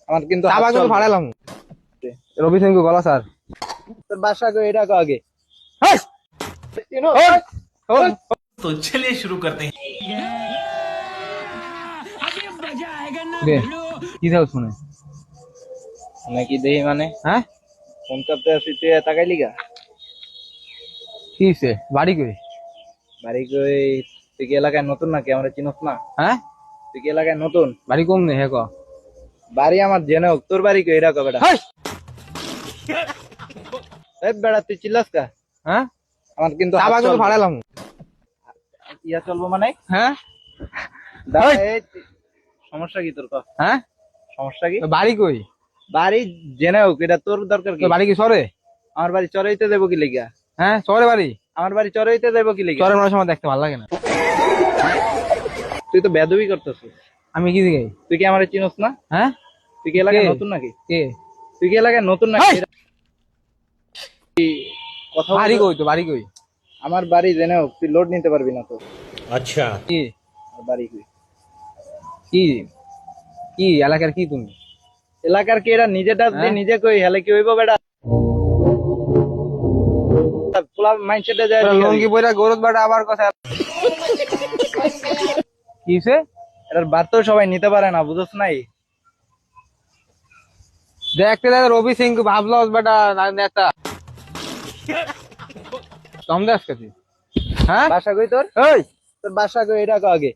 আমার কিন্তু চাবা কিন্তু ফাড়াইলাম রবি সিং গলা স্যার তোর বাসা কই এটা আগে तो चलिए शुरू करते हैं। কি যাও শুনে নাকি দেই মানে হ্যাঁ ফোন করতে আসি তুই তাকাই লিগা কি হইছে বাড়ি কই বাড়ি কই তুই কি এলাকায় নতুন নাকি আমরা চিনস না হ্যাঁ তুই কি এলাকায় নতুন বাড়ি কম নেই হ্যাঁ ক বাড়ি আমার জেনে হোক তোর বাড়ি কই এটা কবে বেড়া তুই চিল্লাস কা হ্যাঁ আমার কিন্তু চাবা কিন্তু ফাড়াইলাম ইয়া চলবো মানে হ্যাঁ দাঁড়া, এই সমস্যা কি তোর হ্যাঁ সমস্যা কি বাড়ি কই বাড়ি জেনে হোক এটা তোর দরকার কি বাড়ি কি সরে আমার বাড়ি চড়াইতে দেবো কি লেগা হ্যাঁ সরে বাড়ি আমার বাড়ি চড়াইতে দেবো কি লেগা সরে মানুষ আমার দেখতে ভালো লাগে না তুই তো বেদবি করতেছিস আমি কি দিকে তুই কি আমার চিনস না হ্যাঁ তুই কি এলাকায় কে? নতুন নাকি কে তুই কি এলাকায় নতুন নাকি কথা বাড়ি বল- কই তো বাড়ি কই আমার বাড়ি জেনে হোক তুই লোড নিতে পারবি না তো अच्छा কি আমার বাড়ি কই কি কি এলাকার কি তুমি এলাকার কি এরা নিজে ডাস দিয়ে নিজে কই হেলে কি হইব বেটা পোলা মাইন্ডসেটে যায় লঙ্গি পয়রা গরত বাটা আবার কথা কিছে এটার বাদ তো সবাই নিতে পারে না বুঝছ নাই দেখতে দেখতে রবি সিং ভাবলো বেটা নেতা কম দেখ কাছে হ্যাঁ বাসা কই তোর এই তোর বাসা কই এটা আগে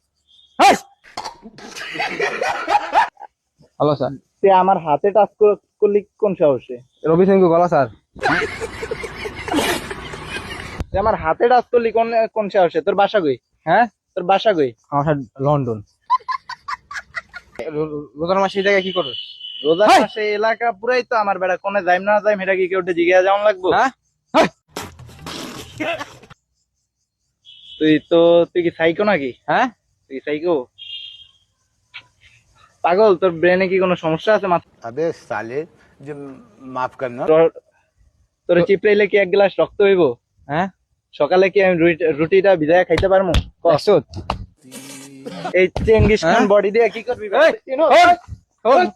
হ্যালো স্যার তুই আমার হাতে টাচ করলি কোন সাহসে রবি সিং গলা স্যার তুই আমার হাতে টাচ করলি কোন কোন সাহসে তোর বাসা কই হ্যাঁ তোর বাসা কই আমার সাথে লন্ডন রোজার মাসে এই জায়গায় কি করো রোজার মাসে এলাকা পুরাই তো আমার বেড়া কোনে যাইম না যাইম এটা কি কেউ জিজ্ঞাসা যাওয়ান লাগবো হ্যাঁ তুই কি সাইকো নাকি হ্যাঁ তুই কি সাইকো পাগল তোর ব্রেনে কি কোনো সমস্যা আছে মাথা अबे साले जो माफ करना তোর চিপড়াইলে কি এক গ্লাস রক্ত হইব হ্যাঁ সকালে কি আমি রুটিটা ভিজায় খাইতে পারবো কসত এই চেঙ্গিস খান হ্যাঁ? বডি দিয়ে কি করবি এই, চিনো? হন, হন।